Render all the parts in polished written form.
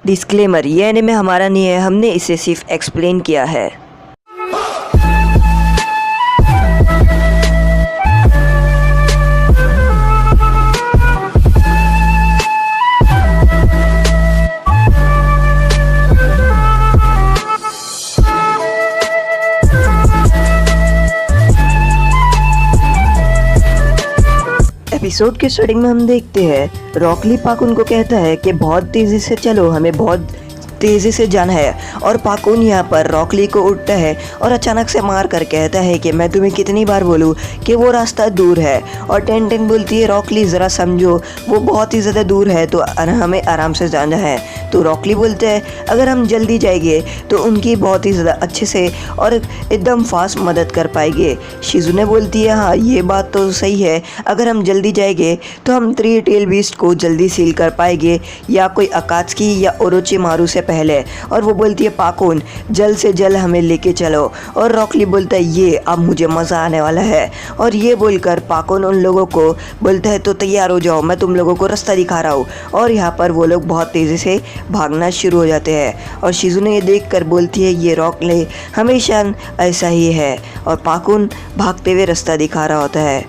Disclaimer, ये anime हमारा नहीं है, हमने इसे सिर्फ एक्सप्लेन किया है। एपिसोड के स्टार्टिंग में हम देखते हैं रॉक ली पाकुन को कहता है कि बहुत तेज़ी से चलो, हमें बहुत तेज़ी से जाना है। और पाकुन यहाँ पर रॉक ली को उठता है और अचानक से मार कर कहता है कि मैं तुम्हें कितनी बार बोलूँ कि वो रास्ता दूर है। और टेन टेन बोलती है रॉक ली ज़रा समझो, वो बहुत ही ज़्यादा दूर है तो हमें आराम से जाना है। तो रॉक ली बोलते हैं अगर हम जल्दी जाएंगे तो उनकी बहुत ही ज़्यादा अच्छे से और एकदम फास्ट मदद कर पाएंगे। शिजुने बोलती है हाँ ये बात तो सही है, अगर हम जल्दी जाएंगे तो हम थ्री टेल बीस्ट को जल्दी सील कर पाएंगे या कोई अकात्सुकी या ओरोचिमारू से पहले। और वो बोलती है पाकुन जल्द से जल्द हमें लेके चलो। और रॉक ली बोलता है ये अब मुझे मज़ा आने वाला है। और ये बोलकर पाकुन उन लोगों को बोलता है तो तैयार हो जाओ, मैं तुम लोगों को रास्ता दिखा रहा हूँ। और यहाँ पर वो लोग बहुत तेज़ी से भागना शुरू हो जाते हैं। और शिजुने ये देख कर बोलती है ये रॉक ली हमेशा ऐसा ही है। और पाकुन भागते हुए रास्ता दिखा रहा होता है।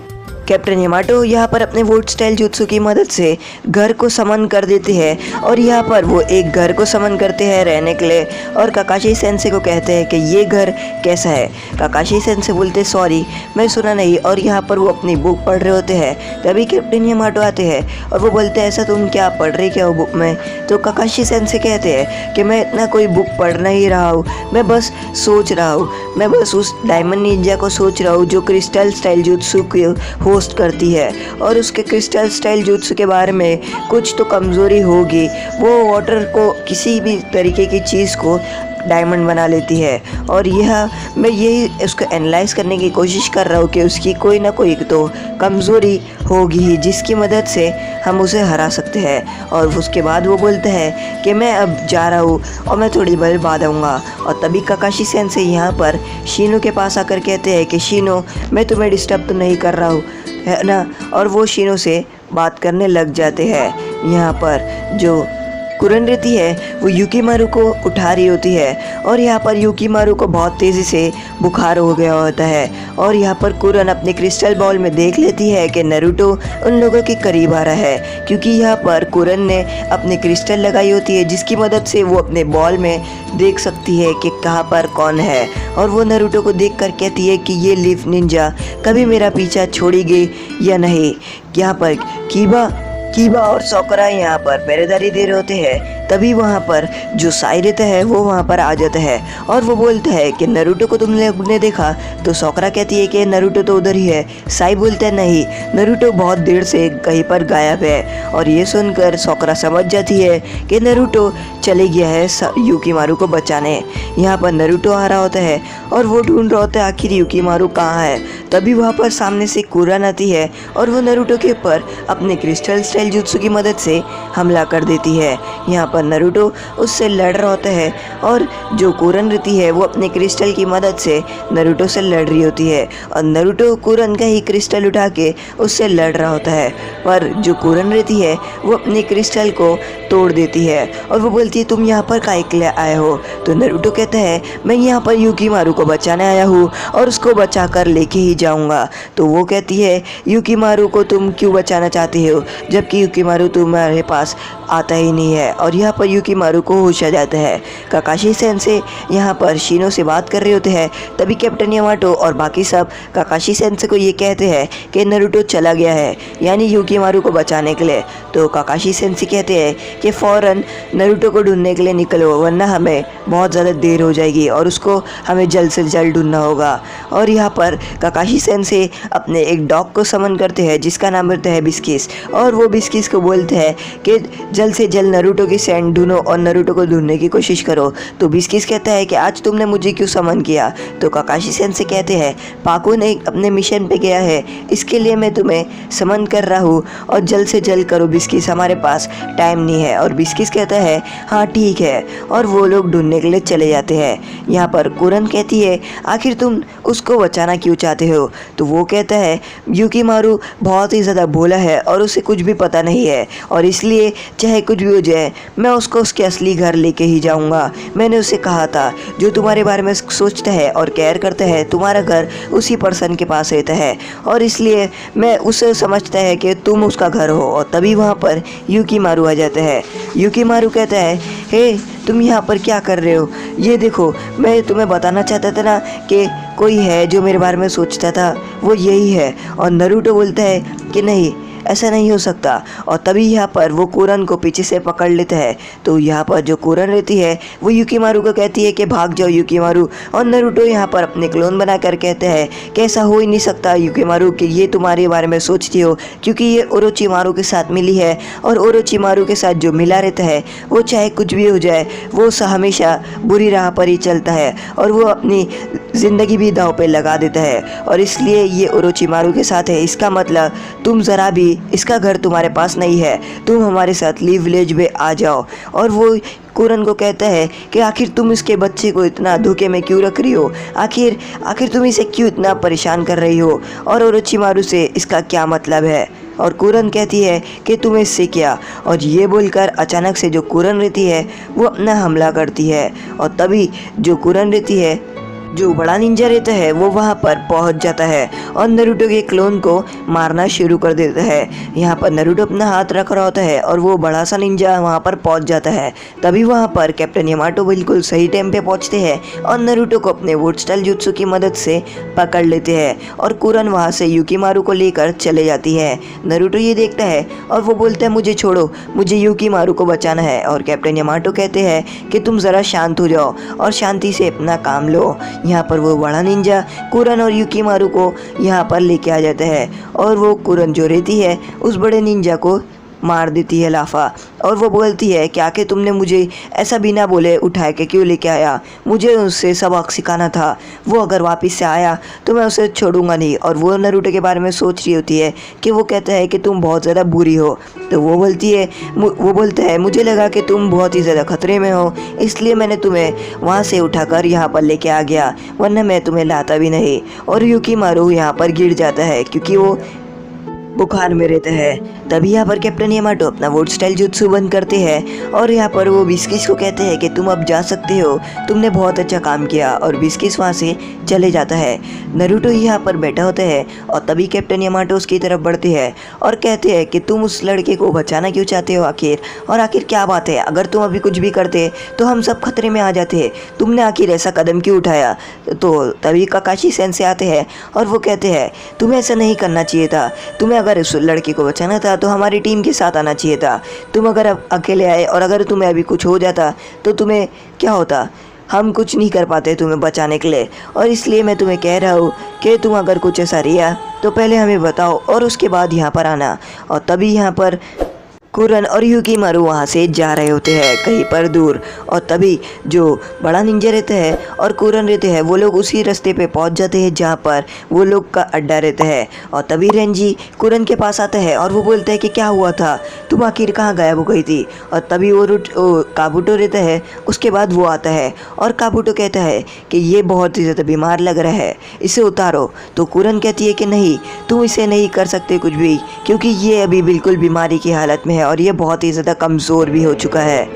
कैप्टन यामाटो यहाँ पर अपने वोट स्टाइल जुत्सु की मदद से घर को समन कर देते हैं। और यहाँ पर वो एक घर को समन करते हैं रहने के लिए। और काकाशी सेंसे को कहते हैं कि ये घर कैसा है। काकाशी सेंसे बोलते सॉरी मैं सुना नहीं। और यहाँ पर वो अपनी बुक पढ़ रहे होते हैं, तभी कैप्टन यामाटो आते हैं और वो बोलते हैं ऐसा तुम क्या पढ़ रहे क्या हो बुक में। तो काकाशी सेंसे कहते हैं कि मैं इतना कोई बुक पढ़ नहीं रहा हूँ, मैं बस सोच रहा हूँ, मैं बस उस डायमंड निंजा को सोच रहा हूँ जो क्रिस्टल स्टाइल जुत्सु को होस्ट करती है। और उसके क्रिस्टल स्टाइल जुत्सु के बारे में कुछ तो कमज़ोरी होगी, वो वाटर को किसी भी तरीके की चीज़ को डायमंड बना लेती है। और यह मैं यही उसको एनालाइज करने की कोशिश कर रहा हूँ कि उसकी कोई ना कोई तो कमज़ोरी होगी ही जिसकी मदद से हम उसे हरा सकते हैं। और उसके बाद वो बोलता है कि मैं अब जा रहा हूँ और मैं थोड़ी देर बाद आऊँगा। और तभी काकाशी सेंसे यहाँ पर शीनो के पास आकर कहते हैं कि शीनो मैं तुम्हें डिस्टर्ब तो नहीं कर रहा हूँ है ना। और वो शीनो से बात करने लग जाते हैं। यहाँ पर जो कुरन रहती है वो युकीमारू को उठा रही होती है। और यहाँ पर युकीमारू को बहुत तेज़ी से बुखार हो गया होता है। और यहाँ पर कुरन अपने क्रिस्टल बॉल में देख लेती है कि नारुतो उन लोगों के करीब आ रहा है, क्योंकि यहाँ पर कुरन ने अपनी क्रिस्टल लगाई होती है जिसकी मदद से वो अपने बॉल में देख सकती है कि कहाँ पर कौन है। और वो नारुतो को देख कर कहती है कि ये लीफ निंजा कभी मेरा पीछा छोड़ेगी या नहीं। यहाँ पर कीबा और सोकरा यहाँ पर पहरेदारी दे रहे होते हैं, तभी वहाँ पर जो साई रहता है वो वहाँ पर आ जाता है। और वो बोलता है कि नारुतो को तुमने देखा। तो सोकरा कहती है कि नारुतो तो उधर ही है। साई बोलता है नहीं, नारुतो बहुत देर से कहीं पर गायब है। और ये सुनकर सोकरा समझ जाती है कि नारुतो चले गया है युकीमारू को बचाने। यहाँ पर नारुतो आ रहा होता है और वो ढूंढ रहा होता है आखिर युकीमारू कहाँ है। तभी वहाँ पर सामने से कुरन आती है और वो नारुतो के ऊपर अपने क्रिस्टल स्टाइल जुत्सु की मदद से हमला कर देती है। यहाँ पर नारुतो उससे लड़ रहा होता है और जो कुरन रहती है वो अपने क्रिस्टल की मदद से नारुतो से लड़ रही होती है। और नारुतो कुरन का ही क्रिस्टल उठा के उससे लड़ रहा होता है, पर जो कुरन रहती है वो अपने क्रिस्टल को तोड़ देती है। और वो बोलती है तुम यहाँ पर काहे के लिए आए हो। तो नारुतो कहता है मैं यहाँ पर युकीमारू को बचाने आया हूँ और उसको बचा कर लेके ही जाऊँगा। तो वो कहती है युकीमारू को तुम क्यों बचाना चाहती हो जबकि युकीमारू तुम्हारे पास आता ही नहीं है। और यहाँ पर युकीमारू को होश आ जाता है। काकाशी सेंसे यहाँ पर शीनो से बात कर रहे होते हैं, तभी कैप्टन यामाटो और बाकी सब काकाशी सेंसे को ये कहते हैं कि नारुतो चला गया है, यानी युकीमारू को बचाने के लिए। तो काकाशी सेंसे कहते हैं कि फ़ौरन नारुतो को ढूंढने के लिए निकलो, वरना हमें बहुत ज़्यादा देर हो जाएगी और उसको हमें जल्द से जल्द ढूंढना होगा। और यहाँ पर काकाशी सेंसे अपने एक डॉग को समन करते हैं जिसका नाम रहता है बिस्किस। और वो बिस्किस को बोलते हैं कि जल्द से जल्द नारुतो की सैंड ढूंढो और नारुतो को ढूंढने की कोशिश करो। तो बिस्किस कहता है कि आज तुमने मुझे क्यों समन किया। तो काकाशी सेंसे कहते हैं पाकुन एक अपने मिशन पे गया है, इसके लिए मैं तुम्हें समन कर रहा हूँ और जल्द से जल्द करो बिस्किस, हमारे पास टाइम नहीं है। और बिस्किस कहता है हाँ ठीक है। और वो लोग ढूंढने के लिए चले जाते हैं। यहाँ पर कुरन कहती है आखिर तुम उसको बचाना क्यों चाहते हो? तो वो कहता है यूकीमारू बहुत ही ज़्यादा भोला है और उसे कुछ भी पता नहीं है और इसलिए चाहे कुछ भी हो जाए मैं उसको उसके असली घर लेके ही जाऊंगा। मैंने उसे कहा था जो तुम्हारे बारे में सोचता है और केयर करता है तुम्हारा घर उसी पर्सन के पास रहता है और इसलिए मैं उसे समझता है कि तुम उसका घर हो। और तभी वहाँ पर यूकीमारू आ जाता है। यूकीमारू कहता है हे तुम यहाँ पर क्या कर रहे हो? ये देखो मैं तुम्हें बताना चाहता था ना कि कोई है जो मेरे बारे में सोचता था, वो यही है। और नारुतो बोलता है कि नहीं ऐसा नहीं हो सकता। और तभी यहाँ पर वो कुरन को पीछे से पकड़ लेता है। तो यहाँ पर जो कुरन रहती है वो यूकीमारू को कहती है कि भाग जाओ यूकीमारू। और नारुतो यहाँ पर अपने क्लोन बनाकर कहते हैं कि ऐसा हो ही नहीं सकता यूकीमारू कि ये तुम्हारे बारे में सोचती हो, क्योंकि ये ओरोचिमारू के साथ मिली है और ओरोचिमारू के साथ जो मिला रहता है वो चाहे कुछ भी हो जाए वो हमेशा बुरी राह पर ही चलता है और वो अपनी ज़िंदगी भी दांव पे लगा देता है और इसलिए ये ओरोचिमारू के साथ है। इसका मतलब तुम ज़रा भी इसका घर तुम्हारे पास नहीं है, तुम हमारे साथ लीव विलेज में आ जाओ। और वो कुरन को कहता है कि आखिर तुम इसके बच्चे को इतना धोखे में क्यों रख रही हो, आखिर तुम इसे क्यों इतना परेशान कर रही हो और ओरोचिमारू से इसका क्या मतलब है। और कुरन कहती है कि तुम्हें इससे क्या। और ये बोलकर अचानक से जो कुरन रहती है वो अपना हमला करती है और तभी जो कुरन रहती है जो बड़ा निंजा रहता है वो वहाँ पर पहुँच जाता है और नारुतो के क्लोन को मारना शुरू कर देता है। यहाँ पर नारुतो अपना हाथ रख रहा होता है और वो बड़ा सा निंजा वहाँ पर पहुँच जाता है। तभी वहाँ पर कैप्टन यामाटो बिल्कुल सही टाइम पे पहुँचते हैं और नारुतो को अपने वुड स्टाइल जुत्सु की मदद से पकड़ लेते हैं और कुरन वहाँ से यूकीमारू को लेकर चले जाती है। नारुतो ये देखता है और वो बोलता है मुझे छोड़ो, मुझे यूकीमारू को बचाना है। और कैप्टन यामाटो कहते हैं कि तुम ज़रा शांत हो जाओ और शांति से अपना काम लो। यहाँ पर वो बड़ा निंजा कुरन और यूकीमारू को यहाँ पर लेके आ जाता है और वो कुरन जो रहती है उस बड़े निंजा को मार देती है लाफा। और वो बोलती है कि आके तुमने मुझे ऐसा बिना बोले उठा के क्यों लेके आया, मुझे उससे सबक सिखाना था, वो अगर वापस से आया तो मैं उसे छोड़ूंगा नहीं। और वो नारुतो के बारे में सोच रही होती है कि वो कहता है कि तुम बहुत ज़्यादा बुरी हो। तो वो बोलता है मुझे लगा कि तुम बहुत ही ज़्यादा खतरे में हो, इसलिए मैंने तुम्हें वहाँ से उठाकर यहाँ पर लेके आ गया, वरना मैं तुम्हें लाता भी नहीं। और यूकीमारू यहाँ पर गिर जाता है क्योंकि वो बुखार में रहता है। तभी यहाँ पर कैप्टन यामाटो अपना वुड स्टाइल जुत्सु बंद करते हैं और यहाँ पर वो बिस्किस को कहते हैं कि तुम अब जा सकते हो, तुमने बहुत अच्छा काम किया। और बिस्किस वहाँ से चले जाता है। नारुतो यहाँ पर बैठा होता है और तभी कैप्टन यामाटो उसकी तरफ बढ़ते हैं और कहते हैं कि तुम उस लड़के को बचाना क्यों चाहते हो आखिर, और आखिर क्या बात है, अगर तुम अभी कुछ भी करते तो हम सब खतरे में आ जाते, तुमने आखिर ऐसा कदम क्यों उठाया। तो तभी काकाशी सेंसे आते हैं और वो कहते हैं तुम्हें ऐसा नहीं करना चाहिए था, तुम्हें अगर उस लड़की को बचाना था तो हमारी टीम के साथ आना चाहिए था। तुम अगर अब अकेले आए और अगर तुम्हें अभी कुछ हो जाता तो तुम्हें क्या होता, हम कुछ नहीं कर पाते तुम्हें बचाने के लिए। और इसलिए मैं तुम्हें कह रहा हूँ कि तुम अगर कुछ ऐसा रिया तो पहले हमें बताओ और उसके बाद यहाँ पर आना। और तभी यहाँ पर कुरन और यूकीमारू वहाँ से जा रहे होते हैं कहीं पर दूर। और तभी जो बड़ा निंजा रहता है और कुरन रहते हैं वो लोग उसी रास्ते पे पहुँच जाते हैं जहाँ पर वो लोग का अड्डा रहता है। और तभी रेंजी कुरन के पास आता है और वो बोलता है कि क्या हुआ था, तुम आखिर कहाँ गायब हो गई थी। और तभी वो काबूटो रहता है, उसके बाद वो आता है और काबूटो कहता है कि ये बहुत ही ज़्यादा बीमार लग रहा है, इसे उतारो। तो कुरन कहती है कि नहीं, तुम इसे नहीं कर सकते कुछ भी, क्योंकि ये अभी बिल्कुल बीमारी की हालत में है और ये बहुत ही ज़्यादा कमज़ोर भी हो चुका है।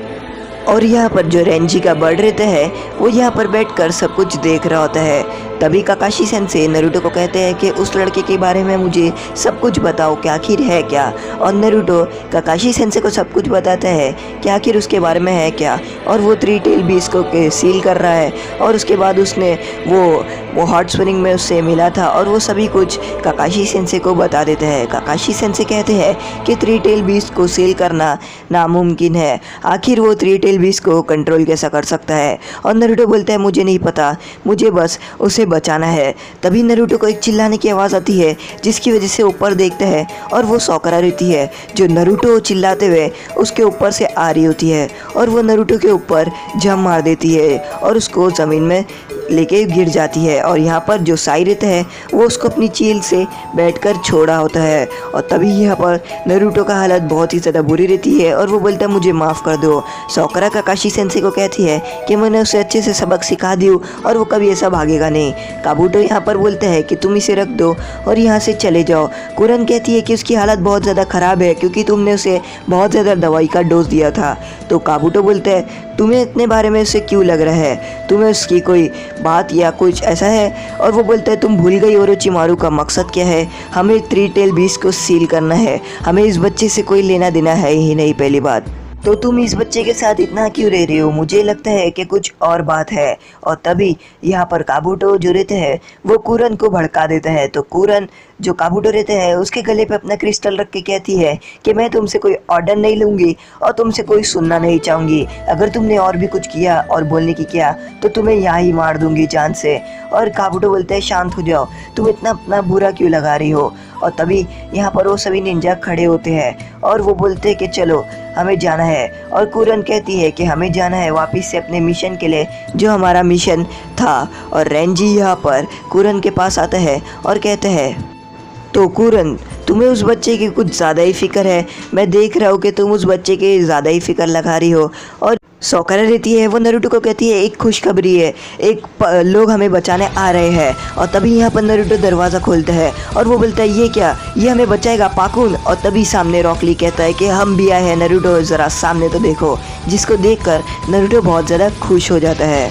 और यहाँ पर जो रेंजी का बर्ड रहता है वो यहाँ पर बैठकर सब कुछ देख रहा होता है। तभी काकाशी सेंसे नारुतो को कहते हैं कि उस लड़के के बारे में मुझे सब कुछ बताओ कि आखिर है क्या। और नारुतो काकाशी सेंसे को सब कुछ बताता है कि आखिर उसके बारे में है क्या। और वो 3 टेल बीस्ट को सील कर रहा है और उसके बाद उसने वो हॉट स्प्रिंग में उससे मिला था और वो सभी कुछ काकाशी सेंसे को बता देते हैं। काकाशी सेंसे कहते हैं कि 3 टेल बीस्ट को सील करना नामुमकिन है, आखिर वो 3 टेल बीस्ट को कंट्रोल कैसा कर सकता है। और नारुतो बोलता है मुझे नहीं पता, मुझे बस उसे बचाना है। तभी नारुतो को एक चिल्लाने की आवाज़ आती है जिसकी वजह से ऊपर देखता है और वो सौकरा रहती है जो नारुतो चिल्लाते हुए उसके ऊपर से आ रही होती है और वो नारुतो के ऊपर जंप मार देती है और उसको ज़मीन में लेके गिर जाती है और यहाँ पर जो साई रहता है वो उसको अपनी चील से बैठकर छोड़ा होता है। और तभी यहाँ पर नारुतो का हालत बहुत ही ज़्यादा बुरी रहती है और वो बोलता है मुझे माफ़ कर दो। साकुरा काकाशी सेंसे को कहती है कि मैंने उसे अच्छे से सबक सिखा दिया और वो कभी ऐसा भागेगा नहीं। काबूटो यहाँ पर बोलता है कि तुम इसे रख दो और यहाँ से चले जाओ। कुरन कहती है कि उसकी हालत बहुत ज़्यादा ख़राब है क्योंकि तुमने उसे बहुत ज़्यादा दवाई का डोज दिया था। तो काबूटो बोलता है तुम्हें इतने बारे में उसे क्यों लग रहा है, तुम्हें उसकी कोई बात या कुछ ऐसा है। और वो बोलता है तुम भूल गई ओरोचिमारू का मकसद क्या है, हमें थ्री टेल बीस्ट को सील करना है, हमें इस बच्चे से कोई लेना देना है ही नहीं। पहली बात तो तुम इस बच्चे के साथ इतना क्यों रह रहे हो, मुझे लगता है कि कुछ और बात है। और तभी यहाँ पर काबूटो जो रहते हैं वो कुरन को भड़का देता है। तो कुरन जो काबूटो रहते हैं उसके गले पे अपना क्रिस्टल रख के कहती है कि मैं तुमसे कोई ऑर्डर नहीं लूँगी और तुमसे कोई सुनना नहीं चाहूँगी। अगर तुमने और भी कुछ किया और बोलने की किया तो तुम्हें यहाँ ही मार दूँगी जान से। और काबूटो बोलते हैं शांत हो जाओ, तुम इतना अपना बुरा क्यों लगा रही हो। और तभी यहाँ पर वो सभी निंजा खड़े होते हैं और वो बोलते हैं कि चलो हमें जाना है। और कुरन कहती है कि हमें जाना है वापस से अपने मिशन के लिए जो हमारा मिशन था। और रेंजी यहाँ पर कुरन के पास आता है और कहते हैं तो कुरन तुम्हें उस बच्चे की कुछ ज़्यादा ही फिक्र है, मैं देख रहा हूँ कि तुम उस बच्चे की ज़्यादा ही फिक्र लगा रही हो। और साकुरा रहती है वो नारुतो को कहती है एक खुशखबरी है, लोग हमें बचाने आ रहे हैं। और तभी यहाँ पर नारुतो दरवाज़ा खोलता है और वो बोलता है ये क्या, ये हमें बचाएगा पाकुन। और तभी सामने रॉक ली कहता है कि हम भी आए हैं नारुतो, ज़रा सामने तो देखो। जिसको देखकर नारुतो बहुत ज़्यादा खुश हो जाता है।